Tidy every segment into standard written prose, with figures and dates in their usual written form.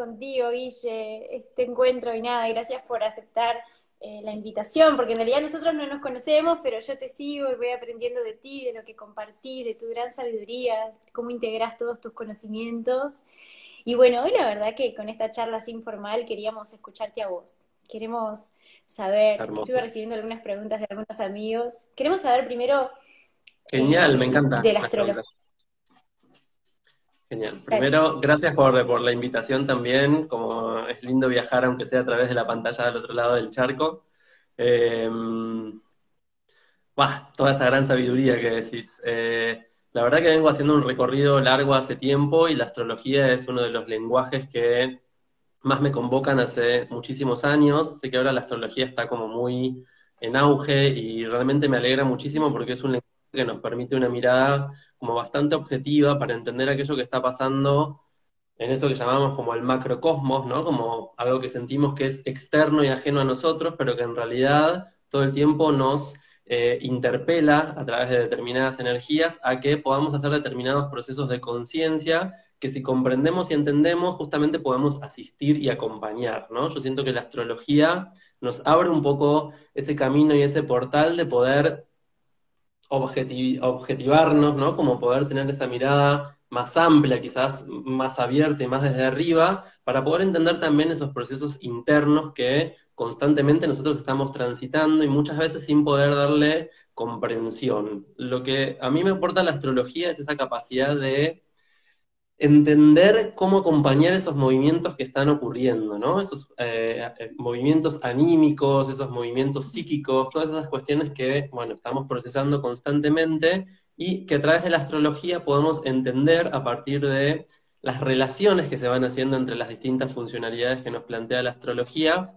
contigo, Guille, este encuentro y nada, gracias por aceptar la invitación, porque en realidad nosotros no nos conocemos, pero yo te sigo y voy aprendiendo de ti, de lo que compartís, de tu gran sabiduría, cómo integrás todos tus conocimientos. Y bueno, hoy la verdad que con esta charla así informal queríamos escucharte a vos. Queremos saber, estuve Hermoso. recibiendo algunas preguntas de algunos amigos, queremos saber primero Genial, me encanta de la las astrología. preguntas. Genial. Primero, gracias por la invitación también. Como es lindo viajar, aunque sea a través de la pantalla del otro lado del charco. Eh, toda esa gran sabiduría que decís. La verdad que vengo haciendo un recorrido largo hace tiempo y la astrología es uno de los lenguajes que más me convocan hace muchísimos años. Sé que ahora la astrología está como muy en auge y realmente me alegra muchísimo porque es un lenguaje que nos permite una mirada como bastante objetiva para entender aquello que está pasando en eso que llamamos como el macrocosmos, ¿no? Como algo que sentimos que es externo y ajeno a nosotros, pero que en realidad todo el tiempo nos interpela a través de determinadas energías a que podamos hacer determinados procesos de conciencia que si comprendemos y entendemos, justamente podemos asistir y acompañar, ¿no? Yo siento que la astrología nos abre un poco ese camino y ese portal de poder objetivarnos, ¿no? Como poder tener esa mirada más amplia, quizás más abierta y más desde arriba, para poder entender también esos procesos internos que constantemente nosotros estamos transitando y muchas veces sin poder darle comprensión. Lo que a mí me aporta la astrología es esa capacidad de entender cómo acompañar esos movimientos que están ocurriendo, ¿no? Esos movimientos anímicos, esos movimientos psíquicos, todas esas cuestiones que, bueno, estamos procesando constantemente y que a través de la astrología podemos entender a partir de las relaciones que se van haciendo entre las distintas funcionalidades que nos plantea la astrología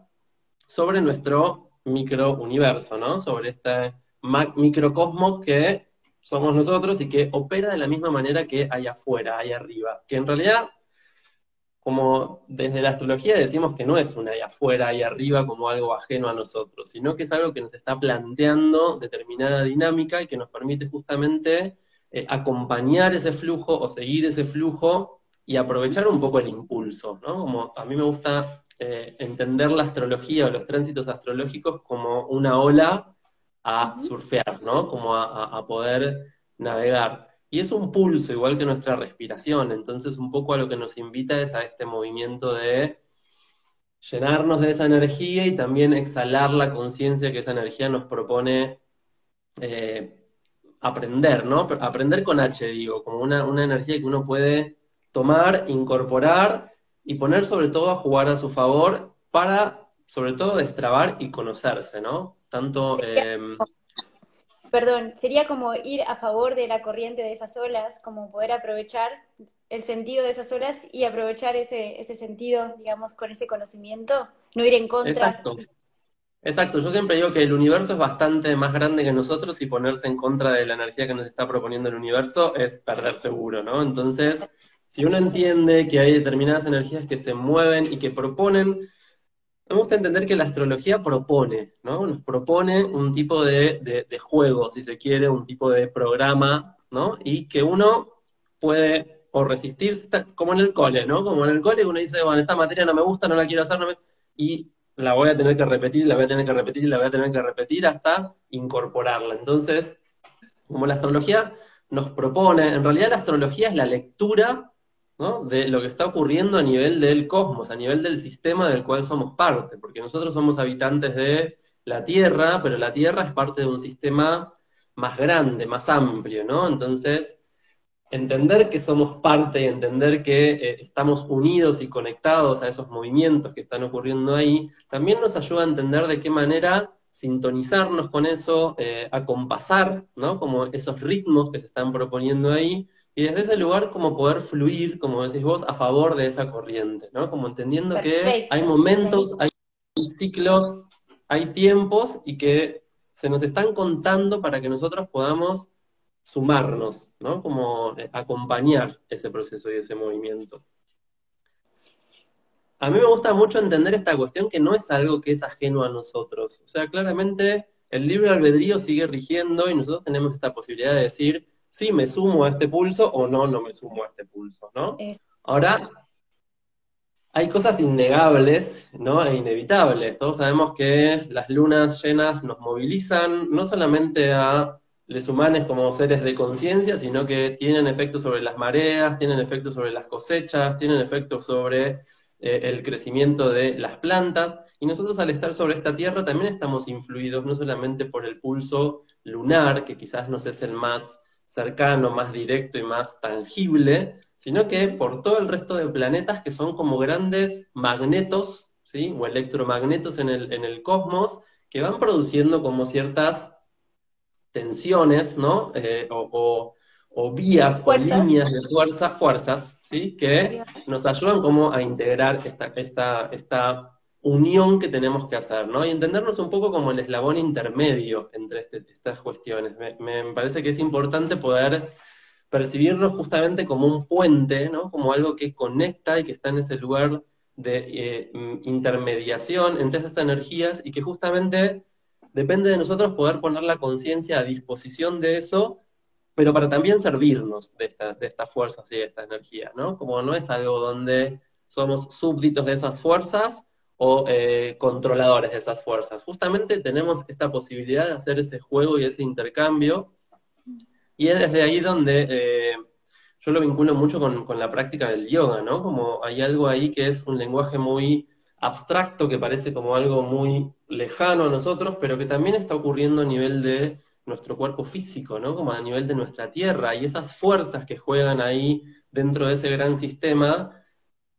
sobre nuestro microuniverso, ¿no? Sobre este microcosmos que somos nosotros y que opera de la misma manera que hay afuera, hay arriba. Que en realidad, como desde la astrología decimos que no es un ahí afuera, ahí arriba como algo ajeno a nosotros, sino que es algo que nos está planteando determinada dinámica y que nos permite justamente acompañar ese flujo o seguir ese flujo y aprovechar un poco el impulso, ¿no? Como a mí me gusta entender la astrología o los tránsitos astrológicos como una ola a Ujú. surfear, ¿no? Como a poder navegar. Y es un pulso, igual que nuestra respiración, entonces un poco a lo que nos invita es a este movimiento de llenarnos de esa energía y también exhalar la conciencia que esa energía nos propone eh, aprender, ¿no? Aprender con H, digo, como una energía que uno puede tomar, incorporar y poner sobre todo a jugar a su favor para, sobre todo, destrabar y conocerse, ¿no? Tanto, Perdón, sería como ir a favor de la corriente de esas olas, como poder aprovechar el sentido de esas olas y aprovechar ese sentido, digamos, con ese conocimiento, no ir en contra. exacto. Exacto, yo siempre digo que el universo es bastante más grande que nosotros y ponerse en contra de la energía que nos está proponiendo el universo es perder seguro, ¿no? Entonces, si uno entiende que hay determinadas energías que se mueven y que proponen, me gusta entender que la astrología propone, ¿no? Nos propone un tipo de juego, si se quiere, un tipo de programa, ¿no? Y que uno puede o resistirse, como en el cole, ¿no? Como en el cole uno dice, bueno, esta materia no me gusta, no la quiero hacer, y la voy a tener que repetir, la voy a tener que repetir, y la voy a tener que repetir hasta incorporarla. Entonces, como la astrología nos propone, en realidad la astrología es la lectura, ¿no? De lo que está ocurriendo a nivel del cosmos, a nivel del sistema del cual somos parte, porque nosotros somos habitantes de la Tierra, pero la Tierra es parte de un sistema más grande, más amplio, ¿no? Entonces, entender que somos parte y entender que estamos unidos y conectados a esos movimientos que están ocurriendo ahí, también nos ayuda a entender de qué manera sintonizarnos con eso, acompasar, ¿no? Como esos ritmos que se están proponiendo ahí, y desde ese lugar como poder fluir, como decís vos, a favor de esa corriente, ¿no? Como entendiendo que hay Perfecto, momentos, buenísimo. hay ciclos, hay tiempos y que se nos están contando para que nosotros podamos sumarnos, ¿no? Como acompañar ese proceso y ese movimiento. A mí me gusta mucho entender esta cuestión que no es algo que es ajeno a nosotros. O sea, claramente el libre albedrío sigue rigiendo y nosotros tenemos esta posibilidad de decir, sí, me sumo a este pulso o no, no me sumo a este pulso, ¿no? Es- Ahora, hay cosas innegables, ¿no? E inevitables. Todos sabemos que las lunas llenas nos movilizan, no solamente a los humanos como seres de conciencia, sino que tienen efectos sobre las mareas, tienen efectos sobre las cosechas, tienen efectos sobre el crecimiento de las plantas. Y nosotros al estar sobre esta Tierra también estamos influidos no solamente por el pulso lunar, que quizás nos es el más cercano, más directo y más tangible, sino que por todo el resto de planetas que son como grandes magnetos, ¿sí? O electromagnetos en el cosmos, que van produciendo como ciertas tensiones, ¿no? O vías o Fuerzas. líneas de fuerzas, ¿sí? Ahí Que va. nos ayudan como a integrar esta unión que tenemos que hacer, ¿no? Y entendernos un poco como el eslabón intermedio entre estas cuestiones. Me parece que es importante poder percibirnos justamente como un puente, ¿no? Como algo que conecta y que está en ese lugar de intermediación entre estas energías y que justamente depende de nosotros poder poner la conciencia a disposición de eso, pero para también servirnos de estas fuerzas y de estas energías, ¿no? Como no es algo donde somos súbditos de esas fuerzas o controladores de esas fuerzas. Justamente tenemos esta posibilidad de hacer ese juego y ese intercambio, y es desde ahí donde yo lo vinculo mucho con la práctica del yoga, ¿no? Como hay algo ahí que es un lenguaje muy abstracto, que parece como algo muy lejano a nosotros, pero que también está ocurriendo a nivel de nuestro cuerpo físico, ¿no? Como a nivel de nuestra tierra, y esas fuerzas que juegan ahí dentro de ese gran sistema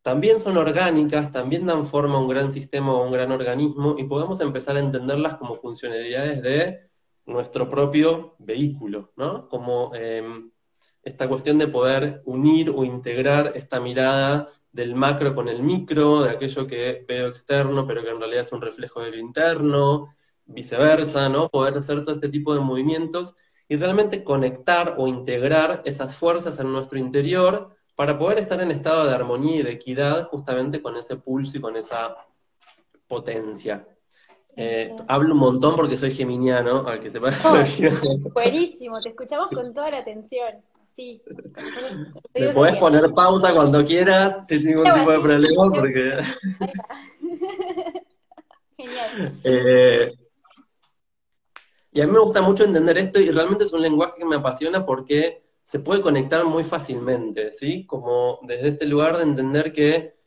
también son orgánicas, también dan forma a un gran sistema o a un gran organismo, y podemos empezar a entenderlas como funcionalidades de nuestro propio vehículo, ¿no? Como esta cuestión de poder unir o integrar esta mirada del macro con el micro, de aquello que veo externo, pero que en realidad es un reflejo de lo interno, viceversa, ¿no? Poder hacer todo este tipo de movimientos y realmente conectar o integrar esas fuerzas en nuestro interior para poder estar en estado de armonía y de equidad justamente con ese pulso y con esa potencia. Hablo un montón porque soy geminiano, al que sepa Oh, soy. buenísimo, te escuchamos con toda la atención. Sí, con nosotros, los Me oídos podés abiertos. poner pauta cuando quieras, sin ningún Algo tipo de así, problema, porque ahí va. Genial. eh, y a mí me gusta mucho entender esto y realmente es un lenguaje que me apasiona porque se puede conectar muy fácilmente, ¿sí? Como desde este lugar de entender que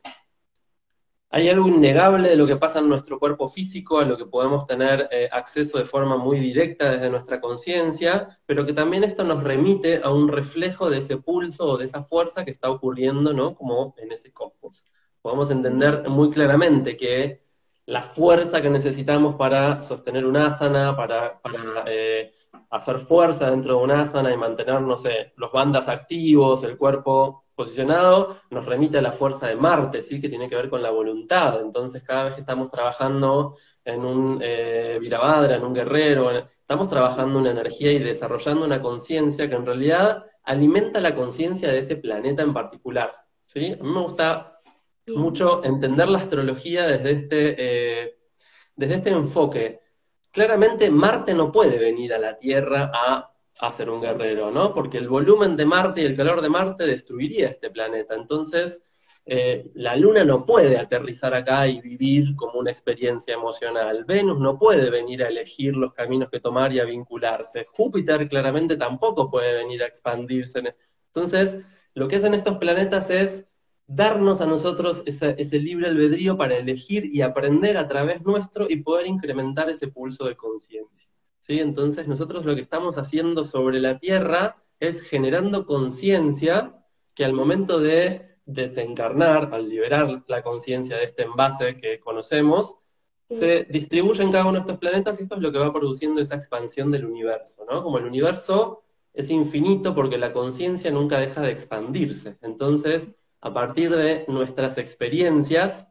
hay algo innegable de lo que pasa en nuestro cuerpo físico, a lo que podemos tener acceso de forma muy directa desde nuestra conciencia, pero que también esto nos remite a un reflejo de ese pulso o de esa fuerza que está ocurriendo, ¿no? Como en ese cosmos. Podemos entender Bien. muy claramente que la fuerza que necesitamos para sostener un asana, para hacer fuerza dentro de un asana y mantener, no sé, los bandas activos, el cuerpo posicionado, nos remite a la fuerza de Marte, ¿sí? Que tiene que ver con la voluntad. Entonces, cada vez que estamos trabajando en un Virabhadra, en un guerrero, estamos trabajando una energía y desarrollando una conciencia que en realidad alimenta la conciencia de ese planeta en particular. ¿Sí? A mí me gusta Bien. mucho entender la astrología desde este enfoque. Claramente Marte no puede venir a la Tierra a ser un guerrero, ¿no? Porque el volumen de Marte y el calor de Marte destruiría este planeta. Entonces, la Luna no puede aterrizar acá y vivir como una experiencia emocional. Venus no puede venir a elegir los caminos que tomar y a vincularse. Júpiter claramente tampoco puede venir a expandirse. Entonces, lo que hacen estos planetas es darnos a nosotros ese libre albedrío para elegir y aprender a través nuestro y poder incrementar ese pulso de conciencia. ¿Sí? Entonces nosotros lo que estamos haciendo sobre la Tierra es generando conciencia que al momento de desencarnar, al liberar la conciencia de este envase que conocemos, Sí. se distribuye en cada uno de estos planetas y esto es lo que va produciendo esa expansión del universo, ¿no? Como el universo es infinito porque la conciencia nunca deja de expandirse. Entonces, a partir de nuestras experiencias,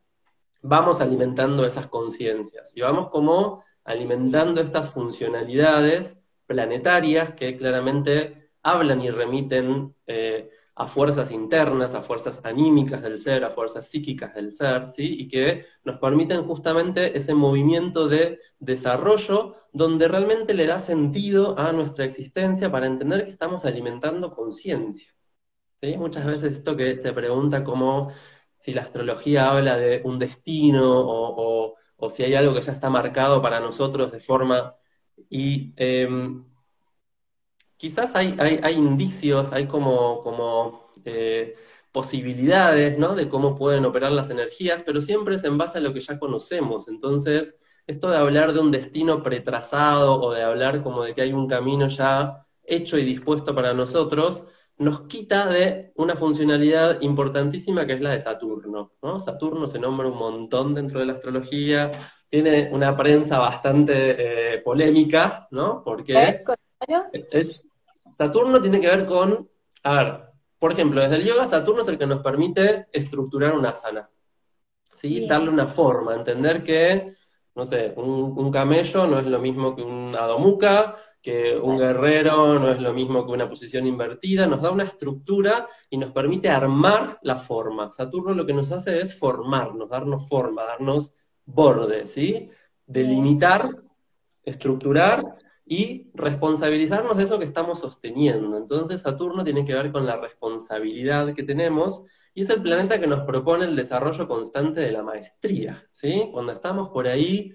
vamos alimentando esas conciencias y vamos como alimentando estas funcionalidades planetarias que claramente hablan y remiten a fuerzas internas, a fuerzas anímicas del ser, a fuerzas psíquicas del ser, ¿sí? Y que nos permiten justamente ese movimiento de desarrollo donde realmente le da sentido a nuestra existencia para entender que estamos alimentando conciencia. ¿Sí? Muchas veces esto que se pregunta como si la astrología habla de un destino o si hay algo que ya está marcado para nosotros de forma... Y quizás hay indicios, hay posibilidades, ¿no? De cómo pueden operar las energías, pero siempre es en base a lo que ya conocemos. Entonces, esto de hablar de un destino pretrazado o de hablar como de que hay un camino ya hecho y dispuesto para nosotros, nos quita de una funcionalidad importantísima que es la de Saturno, ¿no? Saturno se nombra un montón dentro de la astrología, tiene una prensa bastante polémica, ¿no? Porque Contanos. Saturno tiene que ver con, a ver, por ejemplo, desde el yoga, Saturno es el que nos permite estructurar una asana, ¿sí? Darle Bien, una forma, entender que, no sé, un camello no es lo mismo que un Adho Mukha, que un tal. guerrero no es lo mismo que una posición invertida, nos da una estructura y nos permite armar la forma. Saturno lo que nos hace es formarnos, darnos forma, darnos borde, ¿sí? Bien, Delimitar, estructurar y responsabilizarnos de eso que estamos sosteniendo. Entonces Saturno tiene que ver con la responsabilidad que tenemos y es el planeta que nos propone el desarrollo constante de la maestría, ¿sí? Cuando estamos por ahí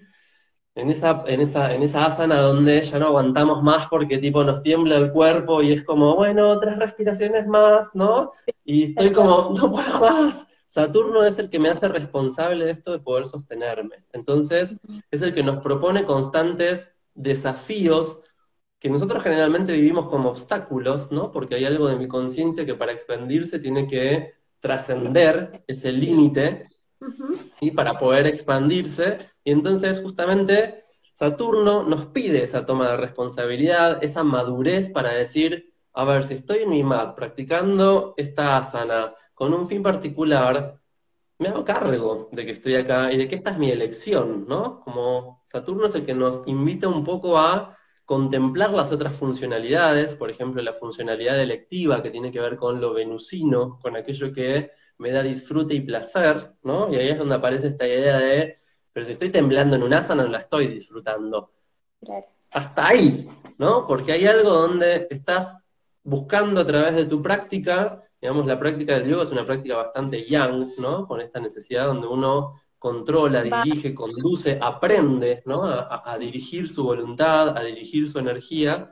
en esa asana donde ya no aguantamos más porque tipo nos tiembla el cuerpo y es como, bueno, 3 respiraciones más, ¿no? Y estoy tal cual. como, no puedo más. Saturno es el que me hace responsable de esto de poder sostenerme. Entonces, es el que nos propone constantes desafíos que nosotros generalmente vivimos como obstáculos, ¿no? Porque hay algo de mi conciencia que para expandirse tiene que trascender ese Sí. límite, Ujú. ¿sí? Para poder expandirse. Y entonces justamente Saturno nos pide esa toma de responsabilidad, esa madurez para decir, a ver, si estoy en mi mat practicando esta asana con un fin particular, me hago cargo de que estoy acá y de que esta es mi elección, ¿no? Como Saturno es el que nos invita un poco a contemplar las otras funcionalidades, por ejemplo, la funcionalidad electiva que tiene que ver con lo venusino, con aquello que me da disfrute y placer, ¿no? Y ahí es donde aparece esta idea de, pero si estoy temblando en un asana no la estoy disfrutando. Claro. Hasta ahí, ¿no? Porque hay algo donde estás buscando a través de tu práctica, digamos, la práctica del yoga es una práctica bastante yang, ¿no? Con esta necesidad donde uno controla, Va, dirige, conduce, sí, aprende, ¿no? A dirigir su voluntad, a dirigir su energía,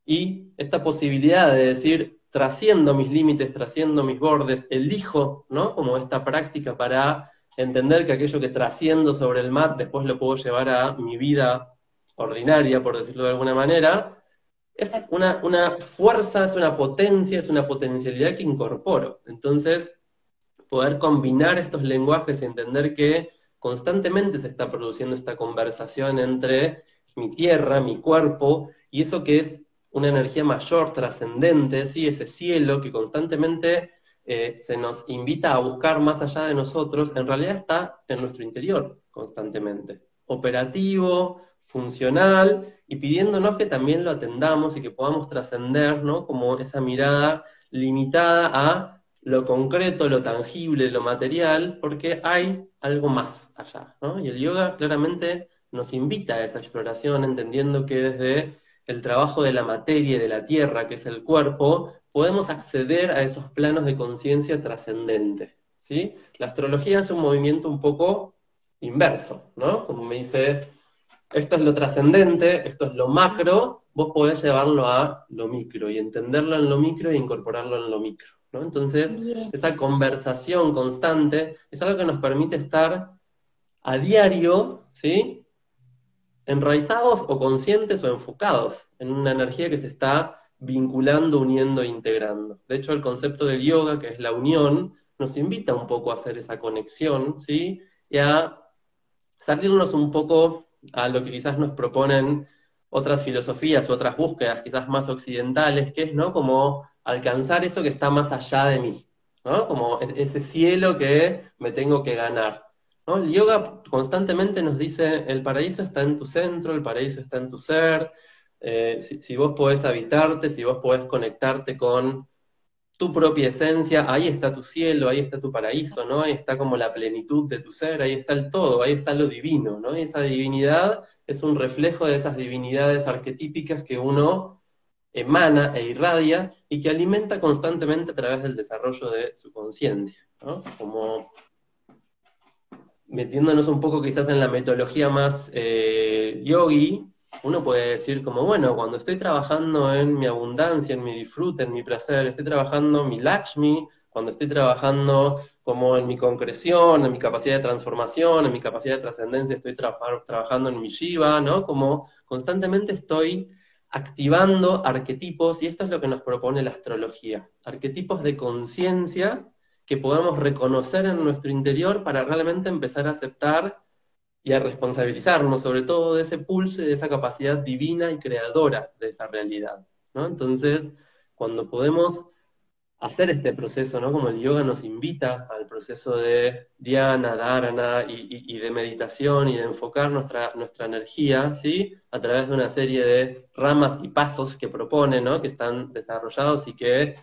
y esta posibilidad de decir, trasciendo mis límites, trasciendo mis bordes, elijo, ¿no? Como esta práctica para entender que aquello que trasciendo sobre el mat después lo puedo llevar a mi vida ordinaria, por decirlo de alguna manera, es exacto. una fuerza, es una potencia, es una potencialidad que incorporo. Entonces, poder combinar estos lenguajes y entender que constantemente se está produciendo esta conversación entre mi tierra, mi cuerpo, y eso que es una energía mayor, trascendente, ¿sí? Ese cielo que constantemente se nos invita a buscar más allá de nosotros, en realidad está en nuestro interior constantemente. Operativo, funcional, y pidiéndonos que también lo atendamos y que podamos trascender, ¿no? Como esa mirada limitada a lo concreto, lo tangible, lo material, porque hay algo más allá, ¿no? Y el yoga claramente nos invita a esa exploración, entendiendo que desde el trabajo de la materia y de la tierra, que es el cuerpo, podemos acceder a esos planos de conciencia trascendente, ¿sí? La astrología hace un movimiento un poco inverso, ¿no? Como me dice, esto es lo trascendente, esto es lo macro, vos podés llevarlo a lo micro y entenderlo en lo micro e incorporarlo en lo micro, ¿no? Entonces, Bien, esa conversación constante es algo que nos permite estar a diario, ¿sí? Enraizados o conscientes o enfocados en una energía que se está vinculando, uniendo e integrando. De hecho, el concepto del yoga, que es la unión, nos invita un poco a hacer esa conexión, ¿sí? Y a salirnos un poco a lo que quizás nos proponen otras filosofías u otras búsquedas, quizás más occidentales, que es, ¿no? Como alcanzar eso que está más allá de mí, ¿no? Como ese cielo que me tengo que ganar, ¿no? El yoga constantemente nos dice, el paraíso está en tu centro, el paraíso está en tu ser, si vos podés habitarte, si vos podés conectarte con tu propia esencia, ahí está tu cielo, ahí está tu paraíso, ¿no? Ahí está como la plenitud de tu ser, ahí está el todo, ahí está lo divino, ¿no? Y esa divinidad es un reflejo de esas divinidades arquetípicas que uno emana e irradia y que alimenta constantemente a través del desarrollo de su conciencia, ¿no? Como metiéndonos un poco quizás en la metodología más yogi, uno puede decir como, bueno, cuando estoy trabajando en mi abundancia, en mi disfrute, en mi placer, estoy trabajando mi Lakshmi, cuando estoy trabajando como en mi concreción, en mi capacidad de transformación, en mi capacidad de trascendencia, estoy trabajando en mi Shiva, ¿no? Como constantemente estoy activando arquetipos, y esto es lo que nos propone la astrología, arquetipos de conciencia que podamos reconocer en nuestro interior para realmente empezar a aceptar y a responsabilizarnos sobre todo de ese pulso y de esa capacidad divina y creadora de esa realidad, ¿no? Entonces, cuando podemos hacer este proceso, ¿no? Como el yoga nos invita al proceso de dhyana, dharana y de meditación y de enfocar nuestra energía, ¿sí? A través de una serie de ramas y pasos que propone, ¿no? Que están desarrollados y que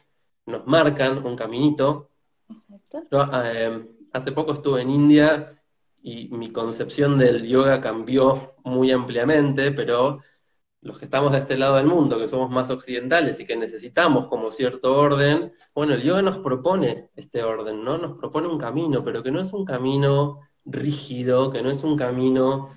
nos marcan un caminito. Exacto. Yo, hace poco estuve en India y mi concepción del yoga cambió muy ampliamente, pero los que estamos de este lado del mundo, que somos más occidentales y que necesitamos como cierto orden, bueno, el yoga nos propone este orden, ¿no? Nos propone un camino, pero que no es un camino rígido, que no es un camino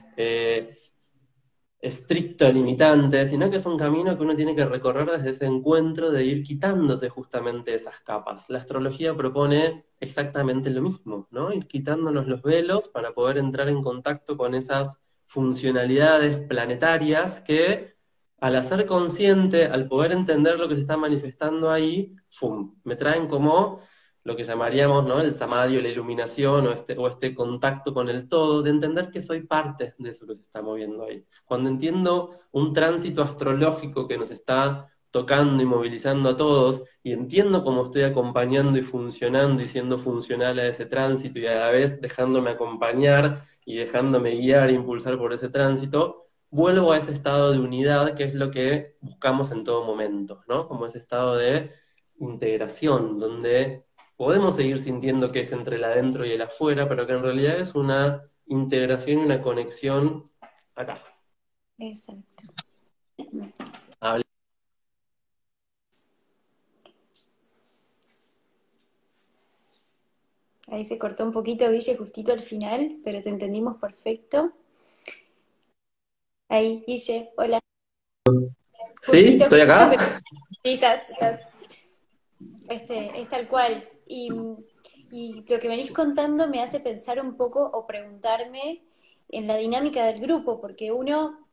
estricto, limitante, sino que es un camino que uno tiene que recorrer desde ese encuentro de ir quitándose justamente esas capas. La astrología propone exactamente lo mismo, ¿no? Ir quitándonos los velos para poder entrar en contacto con esas funcionalidades planetarias que, al hacer consciente, al poder entender lo que se está manifestando ahí, ¡fum!, me traen como lo que llamaríamos, ¿no?, el samadhi o la iluminación o este contacto con el todo, de entender que soy parte de eso que se está moviendo ahí. Cuando entiendo un tránsito astrológico que nos está tocando y movilizando a todos, y entiendo cómo estoy acompañando y funcionando y siendo funcional a ese tránsito y a la vez dejándome acompañar y dejándome guiar e impulsar por ese tránsito, vuelvo a ese estado de unidad que es lo que buscamos en todo momento, ¿no? Como ese estado de integración, donde podemos seguir sintiendo que es entre el adentro y el afuera, pero que en realidad es una integración y una conexión acá. Exacto. Habla. Ahí se cortó un poquito, Guille, justito al final, pero te entendimos perfecto. Ahí, Guille, hola. ¿Sí? Justito, ¿Estoy justito, acá? pero sí, estás, es tal cual. Y lo que venís contando me hace pensar un poco o preguntarme en la dinámica del grupo, porque uno,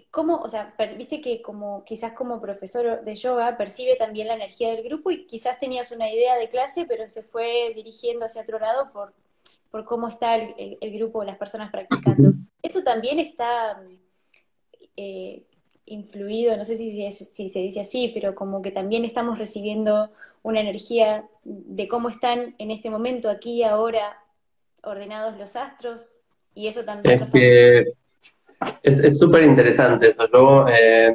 ¿cómo, o sea, viste que como quizás como profesor de yoga percibe también la energía del grupo y quizás tenías una idea de clase, pero se fue dirigiendo hacia otro lado por cómo está el grupo, las personas practicando. Eso también está eh, influido, no sé si se dice así, pero como que también estamos recibiendo una energía de cómo están en este momento, aquí, ahora, ordenados los astros, y eso también lo Es estamos... que es súper interesante eso. Yo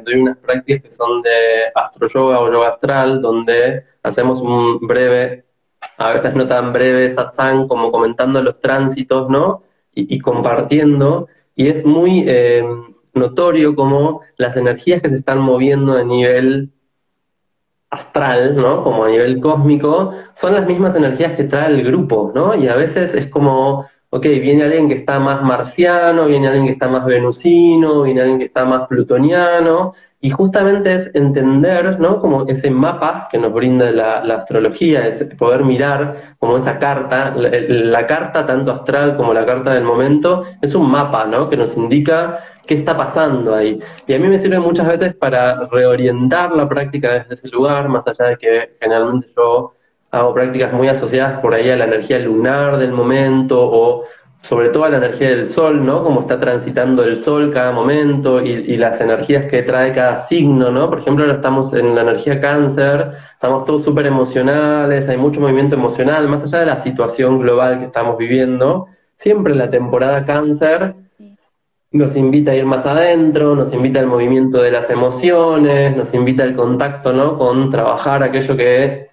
doy unas prácticas que son de astroyoga o yoga astral, donde hacemos un breve, a veces no tan breve, satsang, como comentando los tránsitos, ¿no? Y compartiendo. Y es muy notorio como las energías que se están moviendo a nivel astral, ¿no? Como a nivel cósmico, son las mismas energías que trae el grupo, ¿no? Y a veces es como, ok, viene alguien que está más marciano, viene alguien que está más venusino, viene alguien que está más plutoniano, y justamente es entender, ¿no? Como ese mapa que nos brinda la astrología, es poder mirar como esa carta, la carta tanto astral como la carta del momento, es un mapa, ¿no? Que nos indica qué está pasando ahí. Y a mí me sirve muchas veces para reorientar la práctica desde ese lugar, más allá de que generalmente yo hago prácticas muy asociadas por ahí a la energía lunar del momento o sobre todo a la energía del sol, ¿no? Cómo está transitando el sol cada momento y las energías que trae cada signo, ¿no? Por ejemplo, ahora estamos en la energía cáncer, estamos todos súper emocionales, hay mucho movimiento emocional, más allá de la situación global que estamos viviendo, siempre la temporada cáncer nos invita a ir más adentro, nos invita al movimiento de las emociones, nos invita al contacto, ¿no? Con trabajar aquello que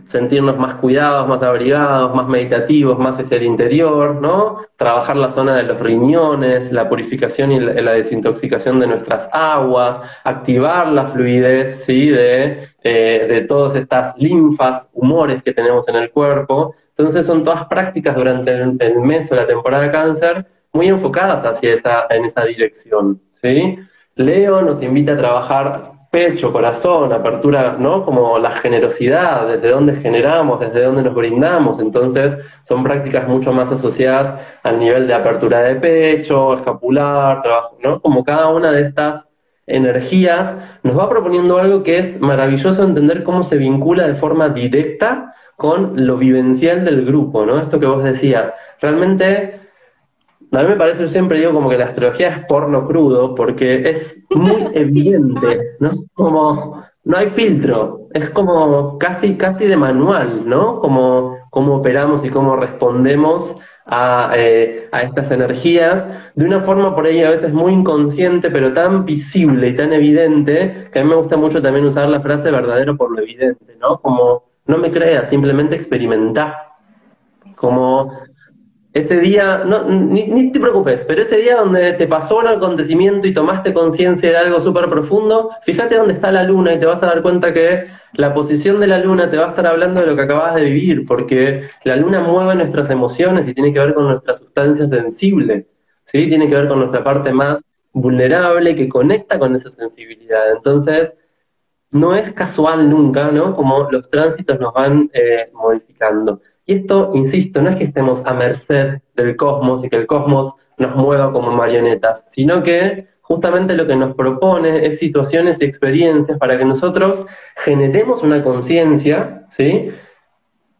sentirnos más cuidados, más abrigados, más meditativos, más hacia el interior, ¿no? Trabajar la zona de los riñones, la purificación y la desintoxicación de nuestras aguas, activar la fluidez, ¿sí? De todas estas linfas, humores que tenemos en el cuerpo. Entonces son todas prácticas durante el mes o la temporada de cáncer muy enfocadas en esa dirección, ¿sí? Leo nos invita a trabajar pecho, corazón, apertura, ¿no? Como la generosidad, desde dónde generamos, desde dónde nos brindamos. Entonces, son prácticas mucho más asociadas al nivel de apertura de pecho, escapular, trabajo, ¿no? Como cada una de estas energías nos va proponiendo algo que es maravilloso entender cómo se vincula de forma directa con lo vivencial del grupo, ¿no? Esto que vos decías. Realmente a mí me parece, yo siempre digo como que la astrología es porno crudo, porque es muy Sí, evidente, ¿no? Como no hay filtro, es como casi de manual, ¿no? Como cómo operamos y cómo respondemos a estas energías, de una forma por ahí a veces muy inconsciente, pero tan visible y tan evidente, que a mí me gusta mucho también usar la frase verdadero por lo evidente, ¿no? Como no me creas, simplemente experimenta. exacto. Como ese día, no, ni te preocupes, pero ese día donde te pasó un acontecimiento y tomaste conciencia de algo súper profundo, fíjate dónde está la luna y te vas a dar cuenta que la posición de la luna te va a estar hablando de lo que acabas de vivir, porque la luna mueve nuestras emociones y tiene que ver con nuestra sustancia sensible, ¿sí? Tiene que ver con nuestra parte más vulnerable que conecta con esa sensibilidad. Entonces, no es casual nunca, ¿no? Como los tránsitos nos van modificando. Y esto, insisto, no es que estemos a merced del cosmos y que el cosmos nos mueva como marionetas, sino que justamente lo que nos propone es situaciones y experiencias para que nosotros generemos una conciencia, ¿sí?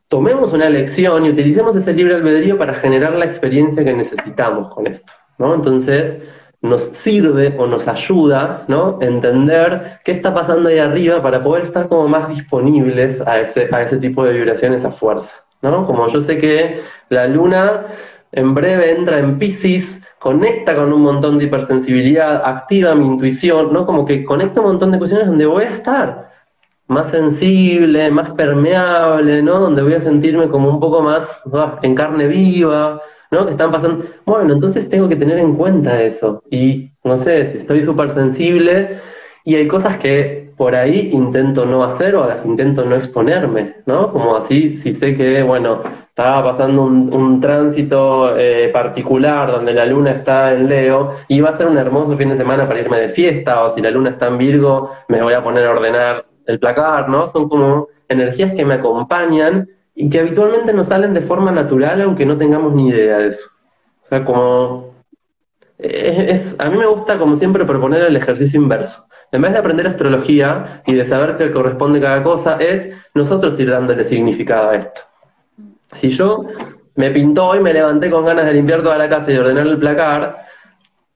Tomemos una lección y utilicemos ese libre albedrío para generar la experiencia que necesitamos con esto, ¿no? Entonces, nos sirve o nos ayuda, ¿no? Entender qué está pasando ahí arriba para poder estar como más disponibles a ese tipo de vibraciones a fuerza, ¿no? Como yo sé que la luna en breve entra en Piscis, conecta con un montón de hipersensibilidad, activa mi intuición, ¿no? Como que conecta un montón de cuestiones donde voy a estar más sensible, más permeable, ¿no? Donde voy a sentirme como un poco más en carne viva, ¿no? Que están pasando. Bueno, entonces tengo que tener en cuenta eso. Y no sé, si estoy súper sensible y hay cosas que por ahí intento no hacer o a las que intento no exponerme, ¿no? Como así, si sé que, bueno, estaba pasando un tránsito particular donde la luna está en Leo y va a ser un hermoso fin de semana para irme de fiesta, o si la luna está en Virgo, me voy a poner a ordenar el placar, ¿no? Son como energías que me acompañan y que habitualmente nos salen de forma natural, aunque no tengamos ni idea de eso. O sea, como a mí me gusta, como siempre, proponer el ejercicio inverso. En vez de aprender astrología y de saber qué corresponde cada cosa, es nosotros ir dándole significado a esto. Si yo me pintó y me levanté con ganas de limpiar toda la casa y de ordenar el placar,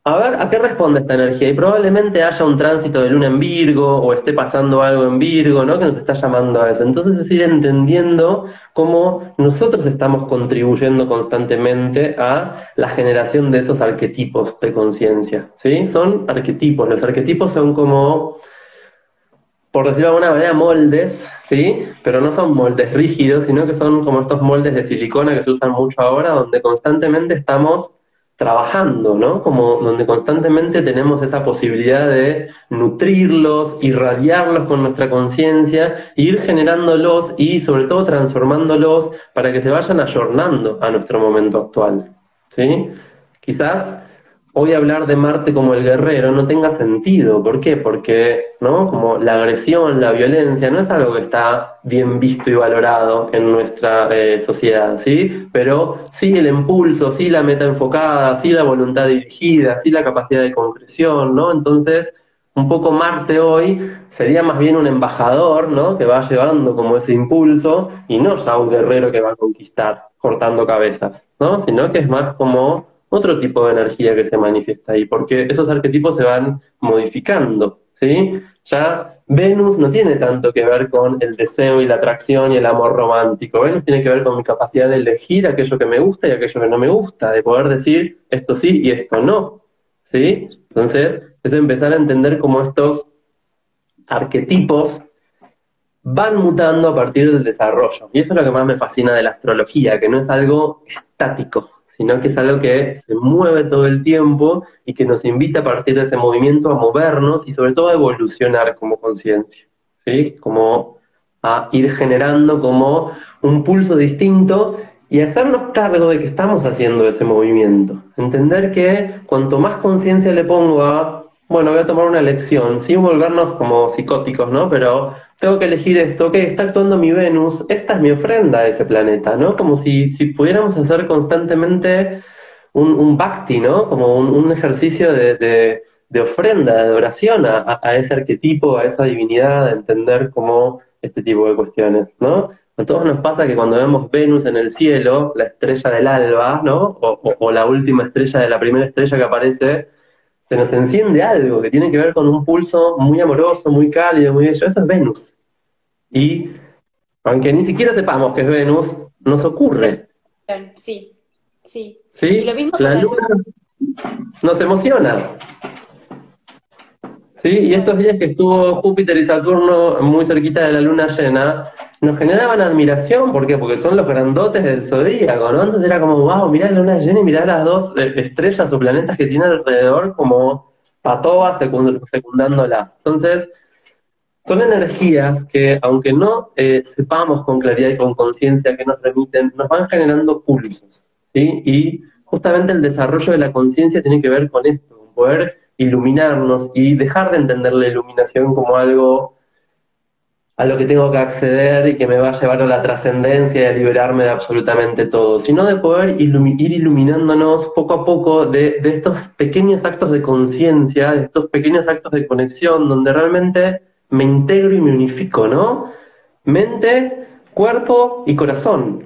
a ver, ¿a qué responde esta energía? Y probablemente haya un tránsito de luna en Virgo o esté pasando algo en Virgo, ¿no? Que nos está llamando a eso. Entonces es ir entendiendo cómo nosotros estamos contribuyendo constantemente a la generación de esos arquetipos de conciencia, ¿sí? Son arquetipos. Los arquetipos son como, por decirlo de alguna manera, moldes, ¿sí? Pero no son moldes rígidos, sino que son como estos moldes de silicona que se usan mucho ahora, donde constantemente estamos trabajando, ¿no? Como donde constantemente tenemos esa posibilidad de nutrirlos, irradiarlos con nuestra conciencia, e ir generándolos y sobre todo transformándolos para que se vayan ayornando a nuestro momento actual, ¿sí? Quizás hoy hablar de Marte como el guerrero no tenga sentido. ¿Por qué? Porque, ¿no? Como la agresión, la violencia, no es algo que está bien visto y valorado en nuestra sociedad, ¿sí? Pero sí el impulso, sí la meta enfocada, sí la voluntad dirigida, sí la capacidad de concreción, ¿no? Entonces, un poco Marte hoy sería más bien un embajador, ¿no? Que va llevando como ese impulso y no ya un guerrero que va a conquistar cortando cabezas, ¿no? Sino que es más como otro tipo de energía que se manifiesta ahí, porque esos arquetipos se van modificando, ¿sí? Ya Venus no tiene tanto que ver con el deseo y la atracción y el amor romántico. Venus tiene que ver con mi capacidad de elegir aquello que me gusta y aquello que no me gusta, de poder decir esto sí y esto no, ¿sí? Entonces, es empezar a entender cómo estos arquetipos van mutando a partir del desarrollo. Y eso es lo que más me fascina de la astrología, que no es algo estático, sino que es algo que se mueve todo el tiempo y que nos invita a partir de ese movimiento a movernos y sobre todo a evolucionar como conciencia, ¿sí? Como a ir generando como un pulso distinto y hacernos cargo de que estamos haciendo ese movimiento. Entender que cuanto más conciencia le pongo a, bueno, voy a tomar una elección, sin volvernos como psicóticos, ¿no? Pero tengo que elegir esto, que está actuando mi Venus, esta es mi ofrenda a ese planeta, ¿no? Como si pudiéramos hacer constantemente un bhakti, ¿no? Como un ejercicio de ofrenda, de oración a ese arquetipo, a esa divinidad, de entender como este tipo de cuestiones, ¿no? A todos nos pasa que cuando vemos Venus en el cielo, la estrella del alba, ¿no? O la última estrella de la primera estrella que aparece, se nos enciende algo que tiene que ver con un pulso muy amoroso, muy cálido, muy bello. Eso es Venus. Y aunque ni siquiera sepamos que es Venus, nos ocurre. Sí, sí. Y lo ¿Sí? mismo con La la luna luna. nos emociona. ¿Sí? Y estos días que estuvo Júpiter y Saturno muy cerquita de la luna llena, nos generaban admiración, ¿por qué? Porque son los grandotes del zodíaco, ¿no? Entonces era como, wow, mirá la luna llena y mirá las dos estrellas o planetas que tiene alrededor como patoas secundándolas. Entonces, son energías que, aunque no sepamos con claridad y con conciencia que nos remiten, nos van generando pulsos, ¿sí? Y justamente el desarrollo de la conciencia tiene que ver con esto, con poder iluminarnos y dejar de entender la iluminación como algo a lo que tengo que acceder y que me va a llevar a la trascendencia y a liberarme de absolutamente todo, sino de poder ir iluminándonos poco a poco de estos pequeños actos de conciencia, de estos pequeños actos de conexión, donde realmente me integro y me unifico, ¿no? Mente, cuerpo y corazón.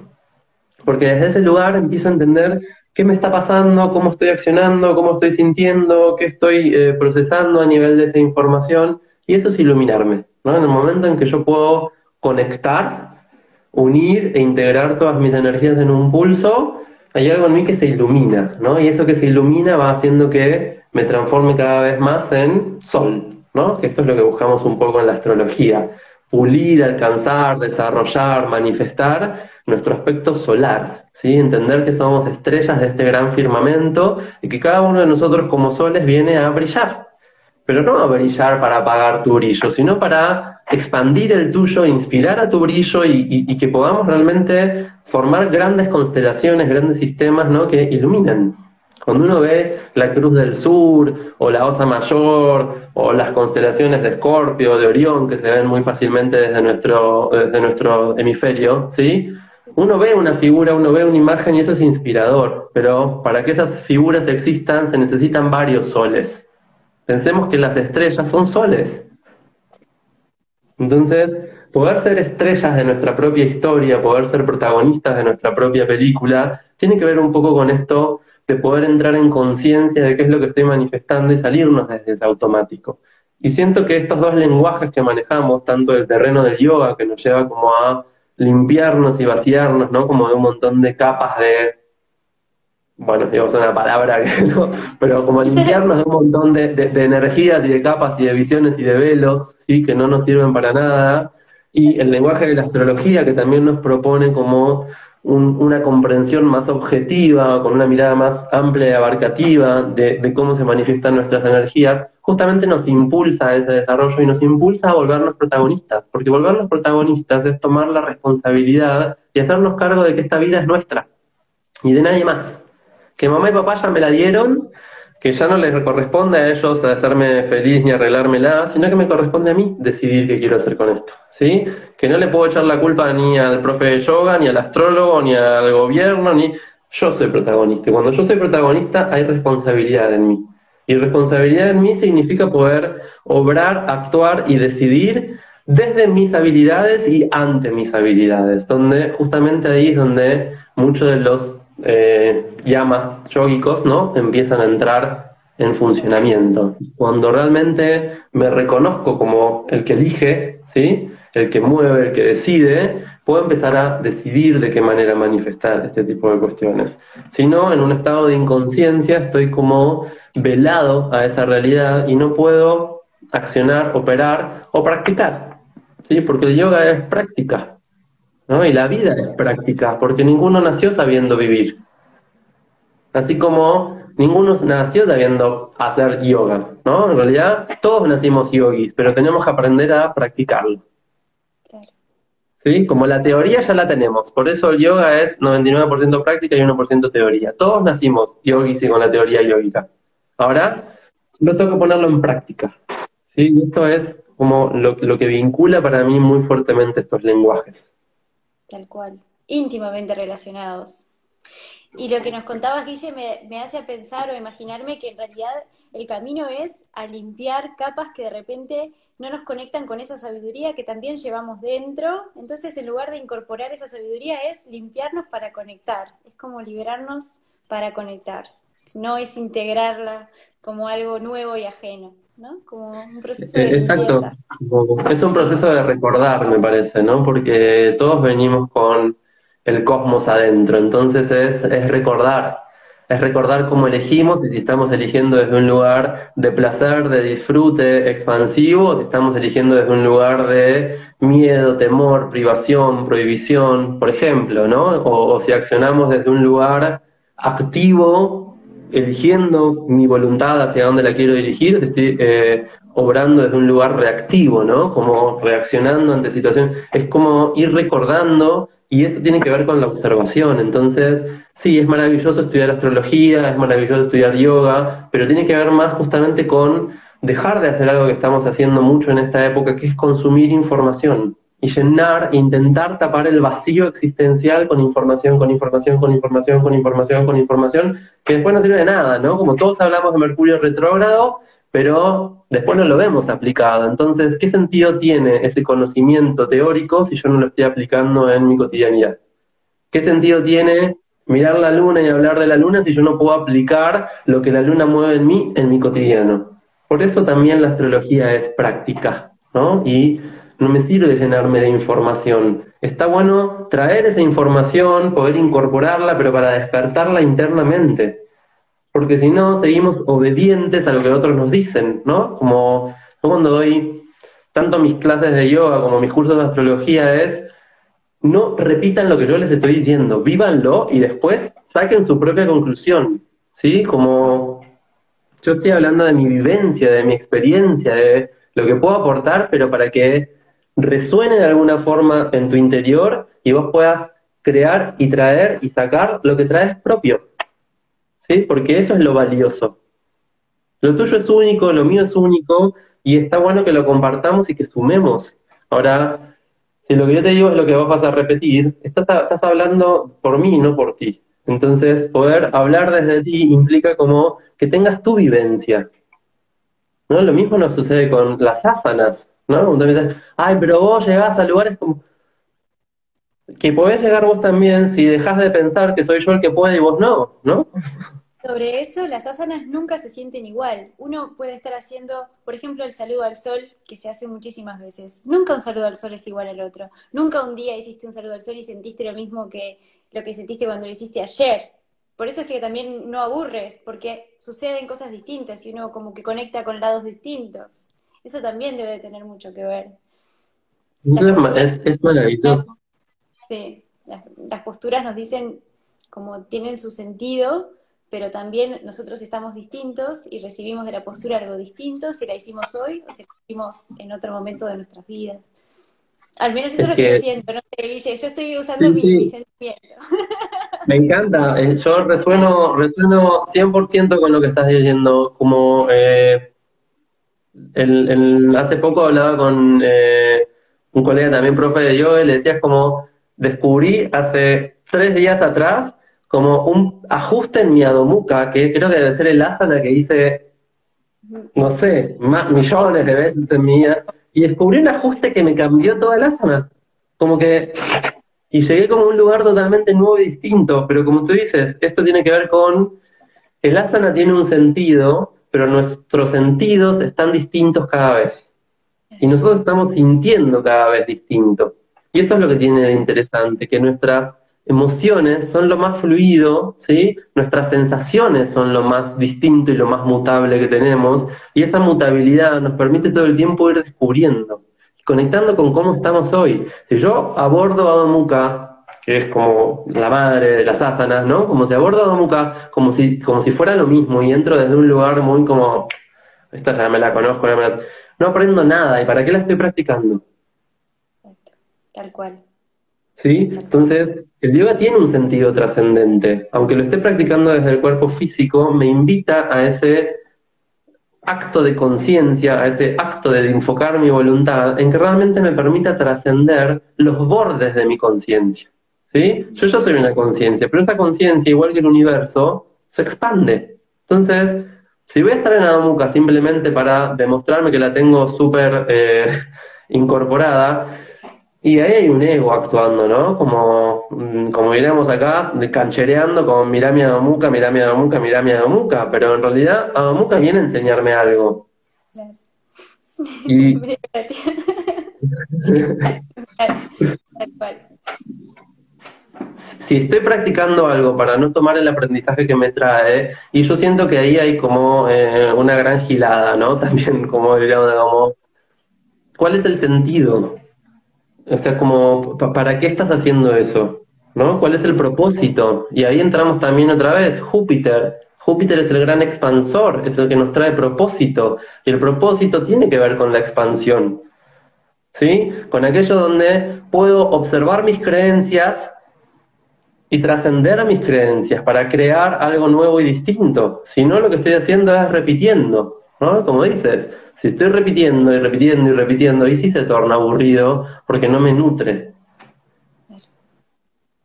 Porque desde ese lugar empiezo a entender qué me está pasando, cómo estoy accionando, cómo estoy sintiendo, qué estoy procesando a nivel de esa información, y eso es iluminarme, ¿no? En el momento en que yo puedo conectar, unir e integrar todas mis energías en un pulso, hay algo en mí que se ilumina, ¿no? Y eso que se ilumina va haciendo que me transforme cada vez más en sol, ¿no? Que esto es lo que buscamos un poco en la astrología, pulir, alcanzar, desarrollar, manifestar nuestro aspecto solar, ¿sí? Entender que somos estrellas de este gran firmamento y que cada uno de nosotros como soles viene a brillar, pero no a brillar para apagar tu brillo, sino para expandir el tuyo, inspirar a tu brillo y que podamos realmente formar grandes constelaciones, grandes sistemas, ¿no? Que iluminan. Cuando uno ve la Cruz del Sur, o la Osa Mayor, o las constelaciones de Escorpio, de Orión, que se ven muy fácilmente desde nuestro hemisferio, ¿sí? Uno ve una figura, uno ve una imagen y eso es inspirador, pero para que esas figuras existan se necesitan varios soles. Pensemos que las estrellas son soles. Entonces, poder ser estrellas de nuestra propia historia, poder ser protagonistas de nuestra propia película, tiene que ver un poco con esto de poder entrar en conciencia de qué es lo que estoy manifestando y salirnos desde ese automático. Y siento que estos dos lenguajes que manejamos, tanto el terreno del yoga, que nos lleva como a limpiarnos y vaciarnos, ¿no? Como de un montón de capas de, bueno, digamos una palabra que no, pero como limpiarnos de un montón de energías y de capas y de visiones y de velos, ¿sí? Que no nos sirven para nada, y el lenguaje de la astrología que también nos propone como una comprensión más objetiva, con una mirada más amplia y abarcativa de cómo se manifiestan nuestras energías, justamente nos impulsa a ese desarrollo y nos impulsa a volvernos protagonistas, porque volvernos protagonistas es tomar la responsabilidad y hacernos cargo de que esta vida es nuestra y de nadie más, que mamá y papá ya me la dieron, que ya no les corresponde a ellos hacerme feliz ni arreglármela, sino que me corresponde a mí decidir qué quiero hacer con esto, ¿sí? Que no le puedo echar la culpa ni al profe de yoga, ni al astrólogo, ni al gobierno, ni... Yo soy protagonista. Y cuando yo soy protagonista hay responsabilidad en mí. Y responsabilidad en mí significa poder obrar, actuar y decidir desde mis habilidades y ante mis habilidades, donde justamente ahí es donde muchos de los llamas yógicos, ¿no? Empiezan a entrar en funcionamiento. Cuando realmente me reconozco como el que elige, ¿sí? El que mueve, el que decide, puedo empezar a decidir de qué manera manifestar este tipo de cuestiones. Si no, en un estado de inconsciencia estoy como velado a esa realidad y no puedo accionar, operar o practicar, ¿sí? Porque el yoga es práctica, ¿no? Y la vida es práctica, porque ninguno nació sabiendo vivir. Así como ninguno nació sabiendo hacer yoga, ¿no? En realidad todos nacimos yogis, pero tenemos que aprender a practicarlo. Claro. ¿sí? Como la teoría ya la tenemos, por eso el yoga es 99% práctica y 1% teoría. Todos nacimos yogis y con la teoría yógica. Ahora, lo tengo que ponerlo en práctica, ¿sí? Y esto es como lo que vincula para mí muy fuertemente estos lenguajes. Tal cual, íntimamente relacionados. Y lo que nos contabas, Guille, me hace pensar o imaginarme que en realidad el camino es a limpiar capas que de repente no nos conectan con esa sabiduría que también llevamos dentro. Entonces, en lugar de incorporar esa sabiduría, es limpiarnos para conectar. Es como liberarnos para conectar. No es integrarla como algo nuevo y ajeno, ¿no? Como un proceso de Exacto. limpieza. Es un proceso de recordar, me parece, ¿no? Porque todos venimos con el cosmos adentro, entonces es recordar cómo elegimos y si estamos eligiendo desde un lugar de placer, de disfrute expansivo, o si estamos eligiendo desde un lugar de miedo, temor, privación, prohibición, por ejemplo, ¿no? O si accionamos desde un lugar activo, eligiendo mi voluntad hacia dónde la quiero dirigir, si estoy obrando desde un lugar reactivo, ¿no? Como reaccionando ante situaciones. Es como ir recordando y eso tiene que ver con la observación. Entonces, sí, es maravilloso estudiar astrología, es maravilloso estudiar yoga, pero tiene que ver más justamente con dejar de hacer algo que estamos haciendo mucho en esta época, que es consumir información y llenar, intentar tapar el vacío existencial con información, con información, con información, con información, con información, que después no sirve de nada, ¿no? Como todos hablamos de Mercurio retrógrado, pero después no lo vemos aplicado. Entonces, ¿qué sentido tiene ese conocimiento teórico si yo no lo estoy aplicando en mi cotidianidad? ¿Qué sentido tiene mirar la luna y hablar de la luna si yo no puedo aplicar lo que la luna mueve en mí, en mi cotidiano? Por eso también la astrología es práctica, ¿no? Y no me sirve llenarme de información. Está bueno traer esa información, poder incorporarla, pero para despertarla internamente. Porque si no, seguimos obedientes a lo que otros nos dicen, ¿no? Como yo cuando doy tanto mis clases de yoga como mis cursos de astrología es no repitan lo que yo les estoy diciendo, vívanlo y después saquen su propia conclusión, ¿sí? Como yo estoy hablando de mi vivencia, de mi experiencia, de lo que puedo aportar, pero para que resuene de alguna forma en tu interior y vos puedas crear y traer y sacar lo que traes propio, ¿sí? Porque eso es lo valioso. Lo tuyo es único, lo mío es único y está bueno que lo compartamos y que sumemos. Ahora, si lo que yo te digo es lo que vos vas a repetir, estás hablando por mí, no por ti. Entonces, poder hablar desde ti implica como que tengas tu vivencia, ¿no? Lo mismo nos sucede con las asanas, ¿no? Cuando me dicen, ay, pero vos llegás a lugares como que podés llegar vos también si dejás de pensar que soy yo el que puede y vos no, ¿no? Sobre eso, las asanas nunca se sienten igual. Uno puede estar haciendo, por ejemplo, el saludo al sol, que se hace muchísimas veces. Nunca un saludo al sol es igual al otro. Nunca un día hiciste un saludo al sol y sentiste lo mismo que lo que sentiste cuando lo hiciste ayer. Por eso es que también no aburre, porque suceden cosas distintas y uno como que conecta con lados distintos. Eso también debe tener mucho que ver. Las Entonces, posturas, es maravilloso. sí, las posturas nos dicen como tienen su sentido, pero también nosotros estamos distintos y recibimos de la postura algo distinto si la hicimos hoy o si la hicimos en otro momento de nuestras vidas. Al menos eso es Es lo que yo que, siento, no sé, Guille, yo estoy usando sí, mi sí, sentimiento. me encanta. Yo resueno 100% con lo que estás diciendo. Como hace poco hablaba con un colega también, profe de yoga, y le decías como, descubrí hace 3 días atrás como un ajuste en mi Adho Mukha, que creo que debe ser el asana que hice, no sé, millones de veces en mi vida, y descubrí un ajuste que me cambió toda el asana. Como que, y llegué como a un lugar totalmente nuevo y distinto, pero como tú dices, esto tiene que ver con el asana tiene un sentido, pero nuestros sentidos están distintos cada vez. Y nosotros estamos sintiendo cada vez distinto. Y eso es lo que tiene de interesante, que nuestras emociones son lo más fluido, ¿sí? Nuestras sensaciones son lo más distinto y lo más mutable que tenemos. Y esa mutabilidad nos permite todo el tiempo ir descubriendo, conectando con cómo estamos hoy. Si yo abordo Adho Mukha, que es como la madre de las asanas, ¿no? Como si abordo Adho Mukha como si fuera lo mismo y entro desde un lugar muy como, esta ya me la conozco, no aprendo nada, ¿y para qué la estoy practicando? Exacto, tal cual. ¿sí? Entonces, el yoga tiene un sentido trascendente. Aunque lo esté practicando desde el cuerpo físico, me invita a ese acto de conciencia, a ese acto de enfocar mi voluntad, en que realmente me permita trascender los bordes de mi conciencia. ¿Sí? Yo ya soy una conciencia, pero esa conciencia, igual que el universo, se expande. Entonces, si voy a estar en Adho Mukha simplemente para demostrarme que la tengo súper incorporada, y ahí hay un ego actuando, ¿no? Como diríamos acá, canchereando con mirá mi Adho Mukha, mirá mi Adho Mukha, mirá mi Adho Mukha, pero en realidad Adho Mukha viene a enseñarme algo. Claro. Y Medio gratis. Tal cual. si estoy practicando algo para no tomar el aprendizaje que me trae, y yo siento que ahí hay como una gran gilada, ¿no? También, como diríamos, como, ¿cuál es el sentido? O sea, como, ¿para qué estás haciendo eso? ¿No? ¿Cuál es el propósito? Y ahí entramos también otra vez, Júpiter. Júpiter es el gran expansor, es el que nos trae propósito. Y el propósito tiene que ver con la expansión, ¿sí? Con aquello donde puedo observar mis creencias y trascender a mis creencias para crear algo nuevo y distinto. Si no, lo que estoy haciendo es repitiendo, ¿no? Como dices, si estoy repitiendo y repitiendo y repitiendo, ahí sí se torna aburrido porque no me nutre,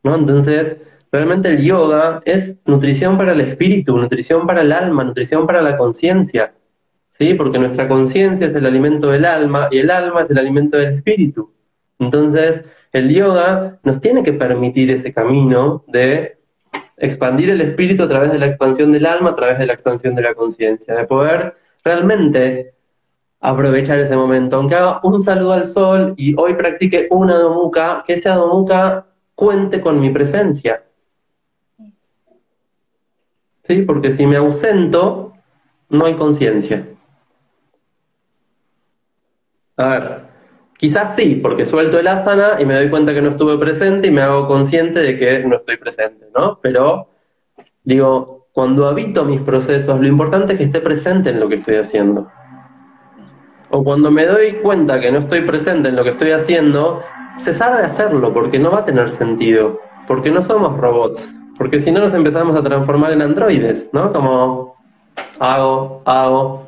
¿no? Entonces, realmente el yoga es nutrición para el espíritu, nutrición para el alma, nutrición para la conciencia, ¿sí? Porque nuestra conciencia es el alimento del alma y el alma es el alimento del espíritu. Entonces, el yoga nos tiene que permitir ese camino de expandir el espíritu a través de la expansión del alma, a través de la expansión de la conciencia, de poder realmente aprovechar ese momento. Aunque haga un saludo al sol y hoy practique una Adho Mukha, que ese Adho Mukha cuente con mi presencia. ¿Sí? Porque si me ausento, no hay conciencia. A ver, quizás sí, porque suelto el asana y me doy cuenta que no estuve presente y me hago consciente de que no estoy presente, ¿no? Pero, digo, cuando habito mis procesos, lo importante es que esté presente en lo que estoy haciendo. O cuando me doy cuenta que no estoy presente en lo que estoy haciendo, cesar de hacerlo, porque no va a tener sentido, porque no somos robots, porque si no nos empezamos a transformar en androides, ¿no? Como hago,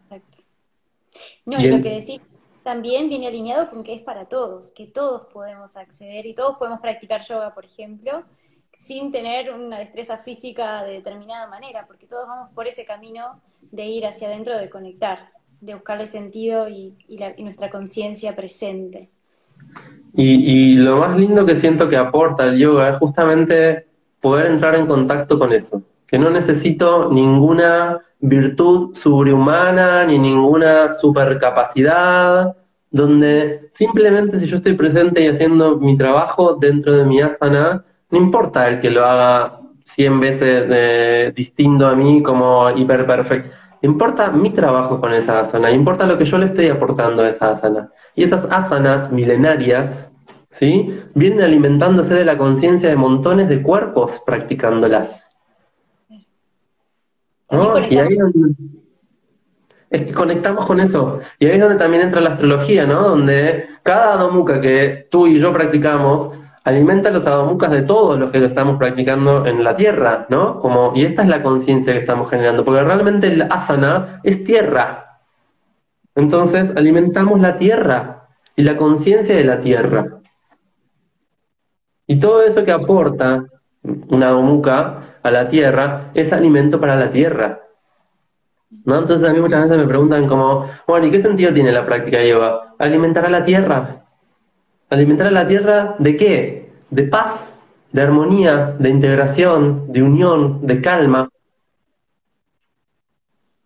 Exacto. No, y y lo que en- decís también viene alineado con que es para todos, que todos podemos acceder y todos podemos practicar yoga, por ejemplo, sin tener una destreza física de determinada manera, porque todos vamos por ese camino de ir hacia adentro, de conectar, de buscarle sentido y nuestra conciencia presente. y lo más lindo que siento que aporta el yoga es justamente poder entrar en contacto con eso, que no necesito ninguna virtud sobrehumana ni ninguna supercapacidad, donde simplemente si yo estoy presente y haciendo mi trabajo dentro de mi asana, no importa el que lo haga 100 veces distinto a mí como hiperperfecto, importa mi trabajo con esa asana, importa lo que yo le estoy aportando a esa asana. Y esas asanas milenarias, ¿sí? Vienen alimentándose de la conciencia de montones de cuerpos practicándolas, También ¿no? Y conectamos. ahí es donde, es que conectamos con eso. Y ahí es donde también entra la astrología, ¿no? Donde cada Adho Mukha que tú y yo practicamos alimenta los Adho Mukhas de todos los que lo estamos practicando en la Tierra, ¿no? Y esta es la conciencia que estamos generando, porque realmente el asana es tierra. Entonces alimentamos la tierra y la conciencia de la tierra. Y todo eso que aporta una Mukha a la tierra es alimento para la tierra, ¿no? Entonces a mí muchas veces me preguntan como, bueno, ¿y qué sentido tiene la práctica de yoga? Alimentar a la tierra. ¿Alimentar a la tierra de qué? De paz, de armonía, de integración, de unión, de calma,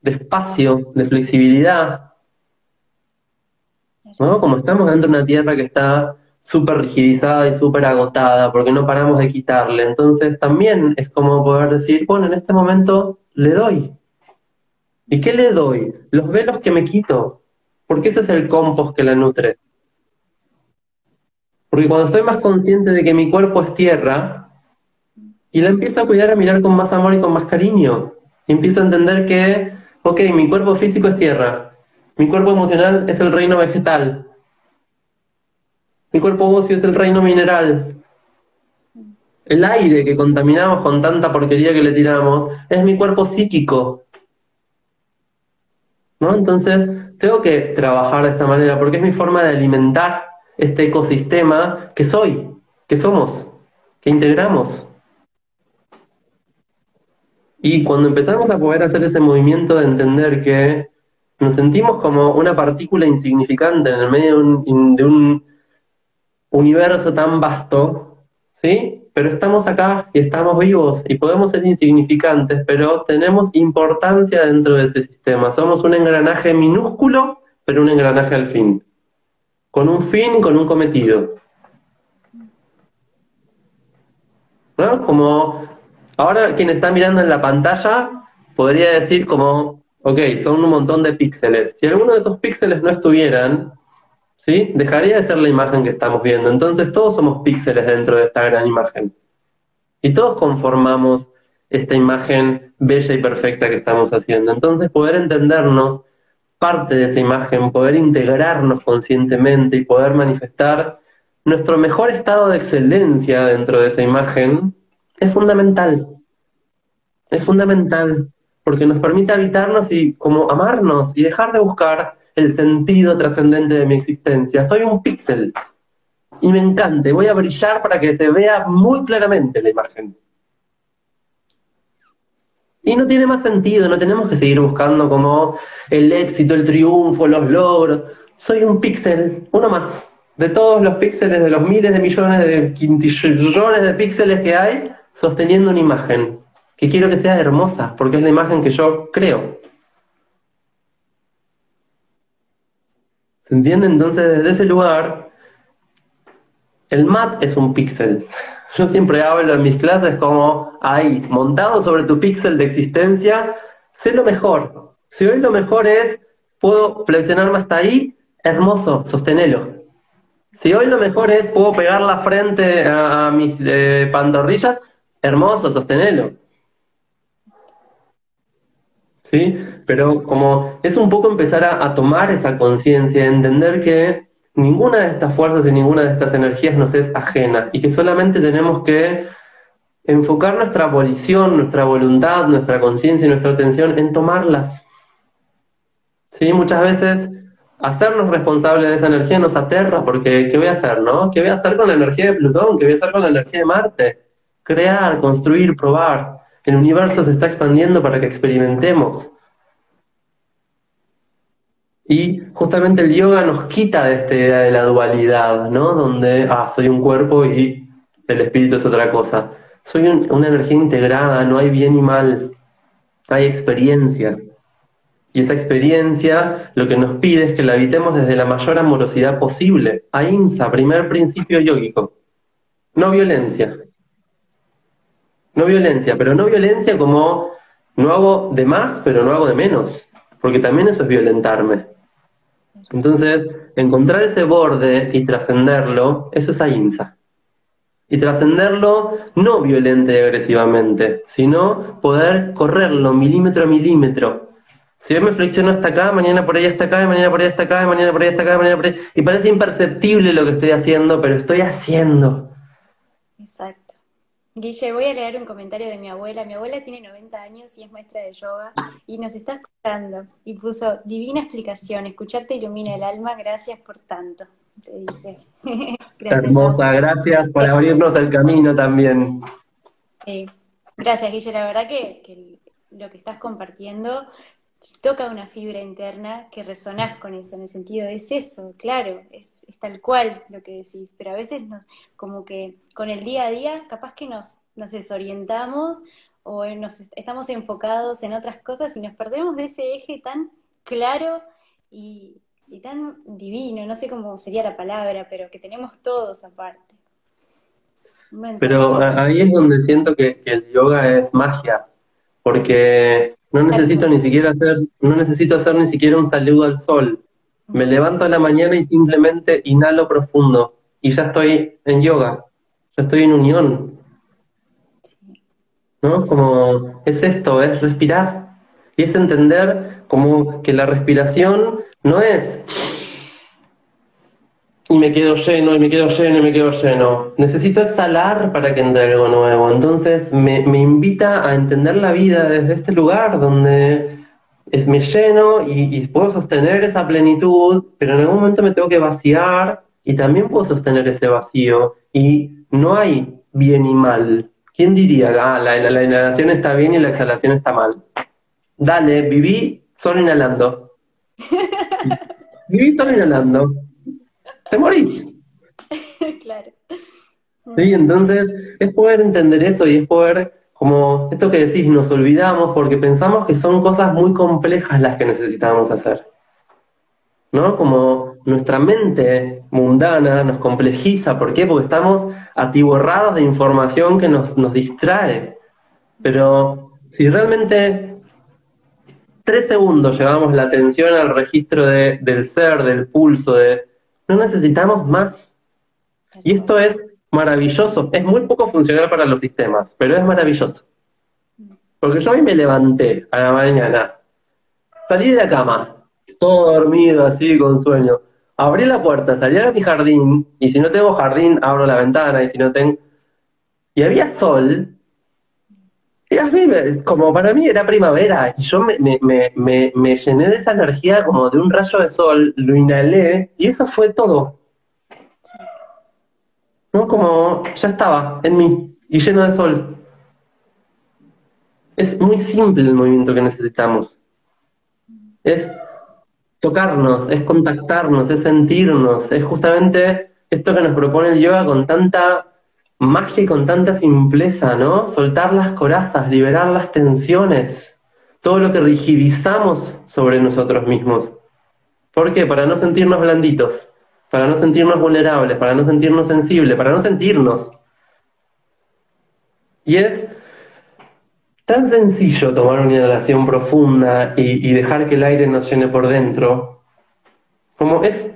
de espacio, de flexibilidad, ¿no? Como estamos dentro de una tierra que está súper rigidizada y súper agotada porque no paramos de quitarle. Entonces también es como poder decir, bueno, en este momento le doy. ¿Y qué le doy? Los velos que me quito, porque ese es el compost que la nutre. Porque cuando estoy más consciente de que mi cuerpo es tierra, y la empiezo a cuidar, a mirar con más amor y con más cariño, y empiezo a entender que, ok, mi cuerpo físico es tierra, mi cuerpo emocional es el reino vegetal, Mi cuerpo óseo es el reino mineral. El aire que contaminamos con tanta porquería que le tiramos es mi cuerpo psíquico, ¿no? Entonces, tengo que trabajar de esta manera porque es mi forma de alimentar este ecosistema que soy, que somos, que integramos. Y cuando empezamos a poder hacer ese movimiento de entender que nos sentimos como una partícula insignificante en el medio de un universo tan vasto, ¿sí? Pero estamos acá y estamos vivos y podemos ser insignificantes, pero tenemos importancia dentro de ese sistema. Somos un engranaje minúsculo, pero un engranaje al fin. Con un fin y con un cometido. ¿No? Como ahora quien está mirando en la pantalla podría decir como, ok, son un montón de píxeles. Si alguno de esos píxeles no estuvieran, ¿sí? Dejaría de ser la imagen que estamos viendo. Entonces todos somos píxeles dentro de esta gran imagen. Y todos conformamos esta imagen bella y perfecta que estamos haciendo. Entonces poder entendernos parte de esa imagen, poder integrarnos conscientemente y poder manifestar nuestro mejor estado de excelencia dentro de esa imagen es fundamental. Es fundamental porque nos permite habitarnos y como amarnos y dejar de buscar el sentido trascendente de mi existencia. Soy un píxel y me encanta, y voy a brillar para que se vea muy claramente la imagen. Y no tiene más sentido, no tenemos que seguir buscando como el éxito, el triunfo, los logros. Soy un píxel, uno más. De todos los píxeles, de los miles de millones, de quintillones de píxeles que hay, sosteniendo una imagen, que quiero que sea hermosa, porque es la imagen que yo creo. ¿Se entiende? Entonces, desde ese lugar, el mat es un píxel. Yo siempre hablo en mis clases como ahí, montado sobre tu píxel de existencia, sé lo mejor. Si hoy lo mejor es, puedo flexionarme hasta ahí, hermoso, sostenelo. Si hoy lo mejor es, puedo pegar la frente a mis pantorrillas, hermoso, sostenelo. ¿Sí? Pero como es un poco empezar a tomar esa conciencia, entender que ninguna de estas fuerzas y ninguna de estas energías nos es ajena y que solamente tenemos que enfocar nuestra volición, nuestra voluntad, nuestra conciencia y nuestra atención en tomarlas. ¿Sí? Muchas veces hacernos responsables de esa energía nos aterra porque ¿qué voy a hacer, no? ¿Qué voy a hacer con la energía de Plutón? ¿Qué voy a hacer con la energía de Marte? Crear, construir, probar. El universo se está expandiendo para que experimentemos. Y justamente el yoga nos quita de esta idea de la dualidad, ¿no? Donde, soy un cuerpo y el espíritu es otra cosa. Soy una energía integrada, no hay bien y mal, hay experiencia. Y esa experiencia lo que nos pide es que la habitemos desde la mayor amorosidad posible. Ahimsa, primer principio yógico. No violencia. No violencia, pero no violencia como no hago de más, pero no hago de menos. Porque también eso es violentarme. Entonces, encontrar ese borde y trascenderlo, eso es ahimsa. Y trascenderlo no violenta y agresivamente, sino poder correrlo milímetro a milímetro. Si yo me flexiono hasta acá, mañana por ahí hasta acá, y mañana por ahí hasta acá, y mañana por ahí hasta acá, y mañana por ahí... Y parece imperceptible lo que estoy haciendo, pero estoy haciendo. Exacto. Guille, voy a leer un comentario de mi abuela. Mi abuela tiene 90 años y es maestra de yoga y nos está escuchando. Y puso, divina explicación, escucharte ilumina el alma, gracias por tanto. Te dice. Gracias, Hermosa, gracias por abrirnos el camino también. Gracias, Guille. La verdad que lo que estás compartiendo toca una fibra interna que resonás con eso, en el sentido de es eso, claro, es tal cual lo que decís, pero a veces como que con el día a día capaz que nos desorientamos o estamos enfocados en otras cosas y nos perdemos de ese eje tan claro y tan divino, no sé cómo sería la palabra, pero que tenemos todos aparte. Pero ahí es donde siento que el yoga es magia, porque no necesito hacer ni siquiera un saludo al sol. Me levanto a la mañana y simplemente inhalo profundo y ya estoy en yoga, ya estoy en unión, ¿no? Como es esto, es respirar y es entender como que la respiración no es y me quedo lleno, y me quedo lleno, y me quedo lleno. Necesito exhalar para que entre algo nuevo. Entonces me invita a entender la vida desde este lugar donde me lleno y puedo sostener esa plenitud, pero en algún momento me tengo que vaciar y también puedo sostener ese vacío. Y no hay bien y mal. ¿Quién diría, la inhalación está bien y la exhalación está mal? Dale, viví solo inhalando. Viví solo inhalando. Te morís. Claro. ¿Sí? Entonces, es poder entender eso y es poder, como esto que decís, nos olvidamos porque pensamos que son cosas muy complejas las que necesitamos hacer, ¿no? Como nuestra mente mundana nos complejiza. ¿Por qué? Porque estamos atiborrados de información que nos distrae. Pero si realmente 3 segundos llevamos la atención al registro del ser, del pulso, no necesitamos más. Y esto es maravilloso. Es muy poco funcional para los sistemas, pero es maravilloso. Porque yo hoy me levanté a la mañana, salí de la cama, todo dormido, así, con sueño. Abrí la puerta, salí a mi jardín, y si no tengo jardín, abro la ventana, y si no tengo... Y había sol, y a mí, como para mí era primavera, y yo me llené de esa energía como de un rayo de sol, lo inhalé, y eso fue todo. ¿No? Como ya estaba en mí, y lleno de sol. Es muy simple el movimiento que necesitamos. Es tocarnos, es contactarnos, es sentirnos, es justamente esto que nos propone el yoga con tanta magia y con tanta simpleza, ¿no? Soltar las corazas, liberar las tensiones, todo lo que rigidizamos sobre nosotros mismos. ¿Por qué? Para no sentirnos blanditos, para no sentirnos vulnerables, para no sentirnos sensibles, para no sentirnos. Y es tan sencillo tomar una inhalación profunda y dejar que el aire nos llene por dentro, como es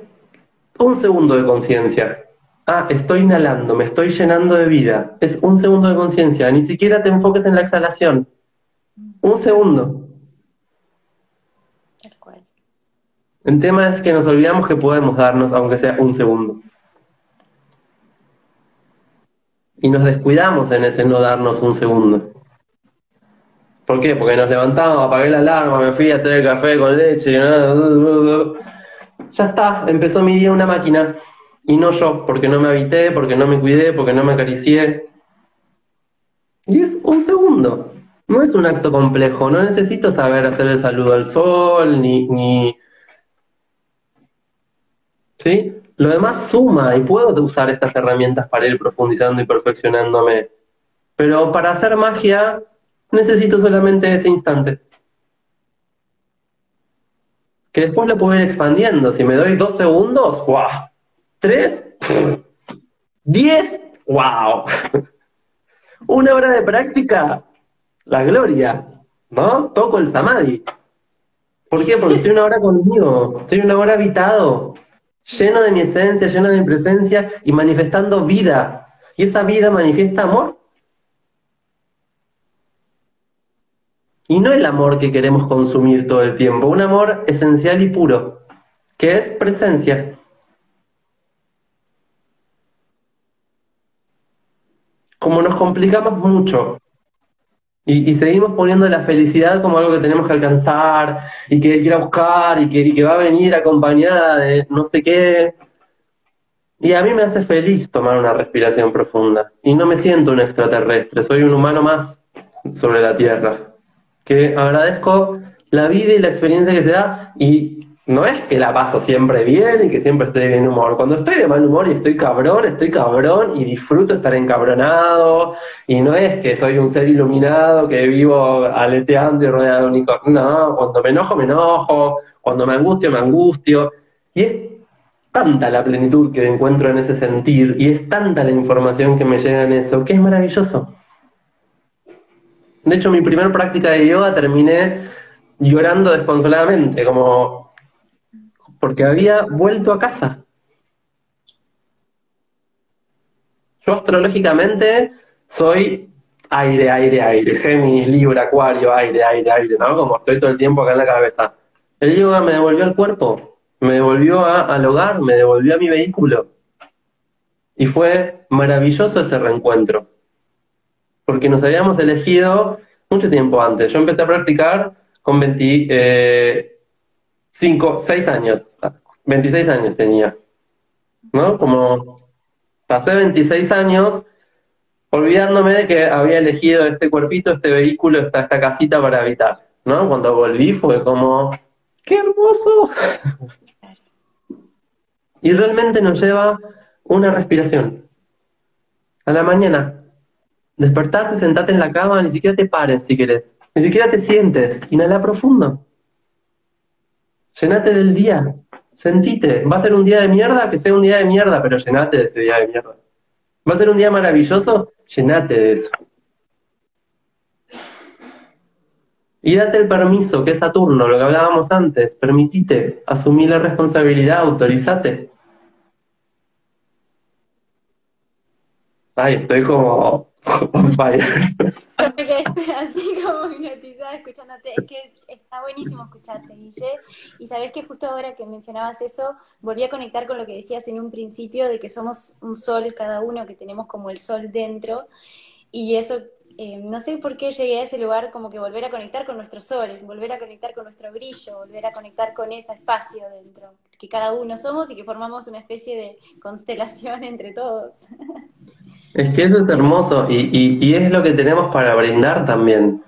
un segundo de conciencia. Ah, estoy inhalando, me estoy llenando de vida. Es un segundo de conciencia, ni siquiera te enfoques en la exhalación. Un segundo. Tal cual. El tema es que nos olvidamos que podemos darnos, aunque sea un segundo. Y nos descuidamos en ese no darnos un segundo. ¿Por qué? Porque nos levantamos, apagué la alarma, me fui a hacer el café con leche. Ya está, empezó mi día una máquina. Y no yo, porque no me habité, porque no me cuidé, porque no me acaricié. Y es un segundo. No es un acto complejo. No necesito saber hacer el saludo al sol, ¿sí? Lo demás suma y puedo usar estas herramientas para ir profundizando y perfeccionándome. Pero para hacer magia necesito solamente ese instante. Que después lo puedo ir expandiendo. Si me doy 2 segundos, ¡guau! 3, 10, ¡wow! Una hora de práctica, la gloria, ¿no? Toco el samadhi. ¿Por qué? Porque estoy una hora conmigo, estoy una hora habitado, lleno de mi esencia, lleno de mi presencia y manifestando vida. Y esa vida manifiesta amor. Y no el amor que queremos consumir todo el tiempo, un amor esencial y puro, que es presencia. Como nos complicamos mucho y seguimos poniendo la felicidad como algo que tenemos que alcanzar y que hay que ir a buscar y que va a venir acompañada de no sé qué. Y a mí me hace feliz tomar una respiración profunda. Y no me siento un extraterrestre, soy un humano más sobre la Tierra. Que agradezco la vida y la experiencia que se da. Y no es que la paso siempre bien y que siempre estoy de bien humor. Cuando estoy de mal humor y estoy cabrón y disfruto estar encabronado. Y no es que soy un ser iluminado que vivo aleteando y rodeado de unicornios. No, cuando me enojo, me enojo. Cuando me angustio, me angustio. Y es tanta la plenitud que encuentro en ese sentir y es tanta la información que me llega en eso, que es maravilloso. De hecho, mi primera práctica de yoga terminé llorando desconsoladamente, como porque había vuelto a casa. Yo astrológicamente soy aire, aire, aire, Géminis, Libra, Acuario, aire, aire, aire, ¿no? Como estoy todo el tiempo acá en la cabeza. El yoga me devolvió al cuerpo, me devolvió al hogar, me devolvió a mi vehículo. Y fue maravilloso ese reencuentro, porque nos habíamos elegido mucho tiempo antes. Yo empecé a practicar con 6 años, 26 años tenía, ¿no? Como pasé 26 años olvidándome de que había elegido este cuerpito, este vehículo, esta casita para habitar, ¿no? Cuando volví fue como, ¡qué hermoso! Y realmente nos lleva una respiración. A la mañana, despertate, sentate en la cama, ni siquiera te pares si querés, ni siquiera te sientes, inhala profundo. Llenate del día, sentite, va a ser un día de mierda, que sea un día de mierda, pero llenate de ese día de mierda. Va a ser un día maravilloso, llenate de eso. Y date el permiso, que es Saturno, lo que hablábamos antes, permitite, asumí la responsabilidad, autorizate. Ay, estoy como on fire. Yo me quedé así como hipnotizada escuchándote. Es que está buenísimo escucharte, Guille. Y sabés que justo ahora que mencionabas eso, volví a conectar con lo que decías en un principio, de que somos un sol cada uno, que tenemos como el sol dentro. Y eso, no sé por qué llegué a ese lugar, como que volver a conectar con nuestro sol, volver a conectar con nuestro brillo, volver a conectar con ese espacio dentro, que cada uno somos y que formamos una especie de constelación entre todos. Es que eso es hermoso y es lo que tenemos para brindar también.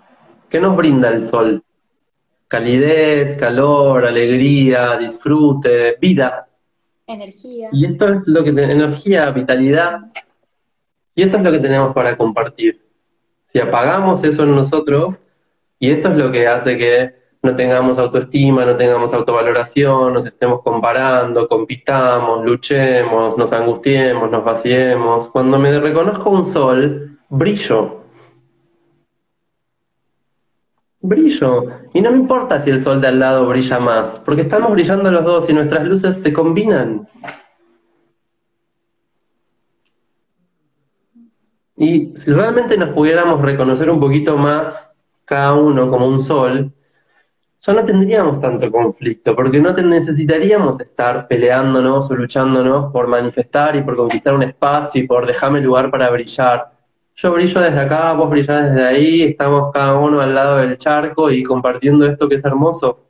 ¿Qué nos brinda el sol? Calidez, calor, alegría, disfrute, vida. Energía. Y esto es lo que energía, vitalidad, y eso es lo que tenemos para compartir. Si apagamos eso en nosotros, y esto es lo que hace que no tengamos autoestima, no tengamos autovaloración, nos estemos comparando, compitamos, luchemos, nos angustiemos, nos vaciemos. Cuando me reconozco un sol, brillo, brillo. Y no me importa si el sol de al lado brilla más, porque estamos brillando los dos y nuestras luces se combinan. Y si realmente nos pudiéramos reconocer un poquito más cada uno como un sol, ya no tendríamos tanto conflicto, porque no necesitaríamos estar peleándonos o luchándonos por manifestar y por conquistar un espacio y por dejarme lugar para brillar. Yo brillo desde acá, vos brillás desde ahí, estamos cada uno al lado del charco y compartiendo esto que es hermoso.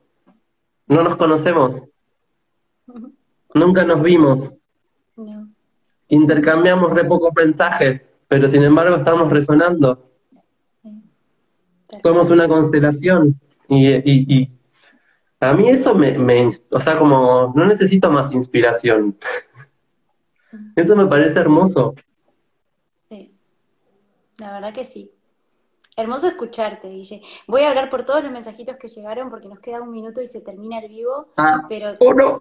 No nos conocemos, nunca nos vimos, No. intercambiamos re pocos mensajes, pero sin embargo estamos resonando. Sí, tal Somos cual. una constelación. Y a mí eso o sea, como no necesito más inspiración. Eso me parece hermoso. Sí, la verdad que sí. Hermoso escucharte, Guille. Voy a hablar por todos los mensajitos que llegaron porque nos queda un minuto y se termina el vivo, Ah, pero oh no.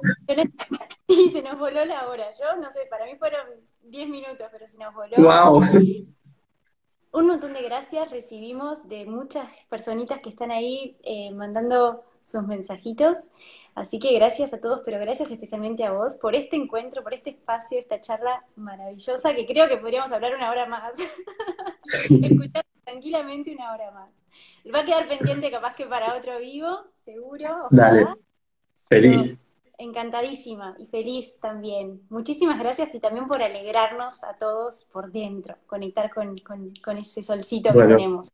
sí, se nos voló la hora. Yo no sé, para mí fueron 10 minutos, pero se nos voló. Wow. Un montón de gracias recibimos de muchas personitas que están ahí mandando sus mensajitos. Así que gracias a todos, pero gracias especialmente a vos por este encuentro, por este espacio, esta charla maravillosa, que creo que podríamos hablar una hora más. Escuchar tranquilamente una hora más. Va a quedar pendiente capaz que para otro vivo, seguro, Dale, ojalá, pero feliz. encantadísima y feliz también. Muchísimas gracias y también por alegrarnos a todos por dentro, conectar con ese solcito que Bueno, tenemos.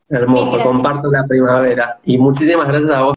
Mil hermoso, gracias. comparto la primavera. Y muchísimas gracias a vos.